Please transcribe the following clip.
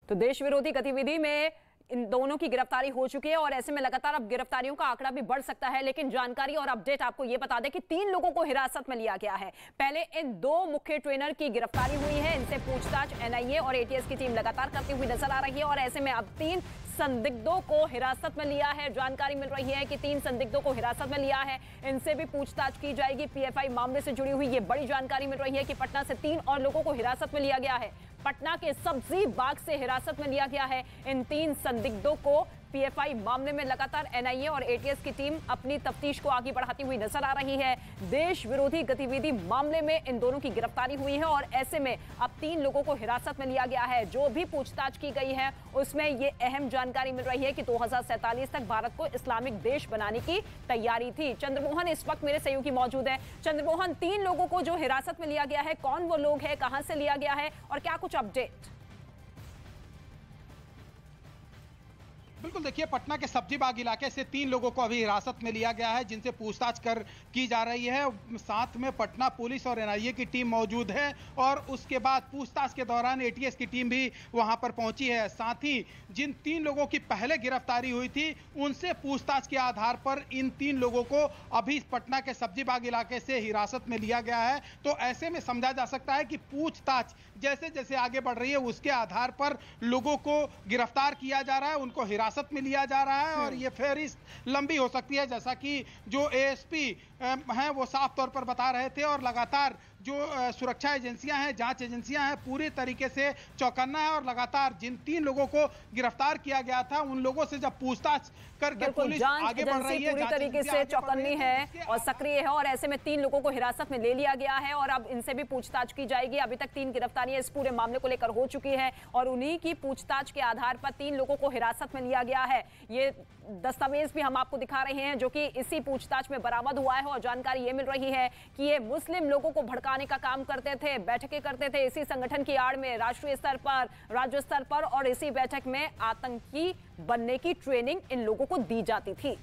तो देश विरोधी गतिविधि में इन दोनों की गिरफ्तारी हो चुकी है और ऐसे में लगातार अब गिरफ्तारियों का आंकड़ा भी बढ़ सकता है। लेकिन जानकारी और अपडेट आपको यह बता दें कि 3 लोगों को हिरासत में लिया गया है। पहले इन 2 मुख्य ट्रेनर की गिरफ्तारी हुई है। इनसे पूछताछ एनआईए और एटीएस की टीम लगातार करती हुई नजर आ रही है और ऐसे में अब 3 संदिग्धों को हिरासत में लिया है। जानकारी मिल रही है कि 3 संदिग्धों को हिरासत में लिया है। इनसे भी पूछताछ की जाएगी। पीएफआई मामले से जुड़ी हुई ये बड़ी जानकारी मिल रही है कि पटना से 3 और लोगों को हिरासत में लिया गया है। पटना के सब्जी बाग से हिरासत में लिया गया है। इन 3 संदिग्धों को पीएफआई मामले में लगातार एनआईए और एटीएस की टीम अपनी तफ्तीश को आगे बढ़ाती हुई नजर आ रही है। देश विरोधी गतिविधि मामले में इन दोनों की गिरफ्तारी हुई है और ऐसे में अब 3 लोगों को हिरासत में लिया गया है। जो भी पूछताछ की गई है उसमें ये अहम जानकारी मिल रही है कि 2047 तक भारत को इस्लामिक देश बनाने की तैयारी थी। चंद्रमोहन इस वक्त मेरे सहयोगी मौजूद है। चंद्रमोहन, 3 लोगों को जो हिरासत में लिया गया है, कौन वो लोग हैं, कहां से लिया गया है और क्या कुछ अपडेट? बिल्कुल, देखिए, पटना के सब्जी बाग इलाके से 3 लोगों को अभी हिरासत में लिया गया है, जिनसे पूछताछ की जा रही है। साथ में पटना पुलिस और एनआईए की टीम मौजूद है और उसके बाद पूछताछ के दौरान एटीएस की टीम भी वहां पर पहुंची है। साथ ही जिन 3 लोगों की पहले गिरफ्तारी हुई थी, उनसे पूछताछ के आधार पर इन 3 लोगों को अभी पटना के सब्जी बाग इलाके से हिरासत में लिया गया है। तो ऐसे में समझा जा सकता है कि पूछताछ जैसे जैसे आगे बढ़ रही है, उसके आधार पर लोगों को गिरफ्तार किया जा रहा है, उनको हिरासत में लिया जा रहा है और ये फहरिस्त लंबी हो सकती है, जैसा कि जो एएसपी हैं वो साफ तौर पर बता रहे थे। और लगातार जो सुरक्षा एजेंसियां हैं, जांच एजेंसियां हैं, पूरी तरीके से चौकन्ना है और लगातार जिन 3 लोगों को गिरफ्तार किया गया था, उन लोगों से जब पूछताछ करके पुलिस आगे बढ़ रही है, पूरी तरीके से चौकन्नी है और सक्रिय है और ऐसे में 3 लोगों को हिरासत में ले लिया गया है और अब इनसे भी पूछताछ की जाएगी। अभी तक 3 गिरफ्तारियां इस पूरे मामले को लेकर हो चुकी है और उन्हीं की पूछताछ के आधार पर 3 लोगों को हिरासत में लिया गया है। ये दस्तावेज भी हम आपको दिखा रहे हैं जो कि इसी पूछताछ में बरामद हुआ है और जानकारी ये मिल रही है कि ये मुस्लिम लोगों को भड़काने का काम करते थे, बैठकें करते थे इसी संगठन की आड़ में, राष्ट्रीय स्तर पर, राज्य स्तर पर, और इसी बैठक में आतंकी बनने की ट्रेनिंग इन लोगों को दी जाती थी।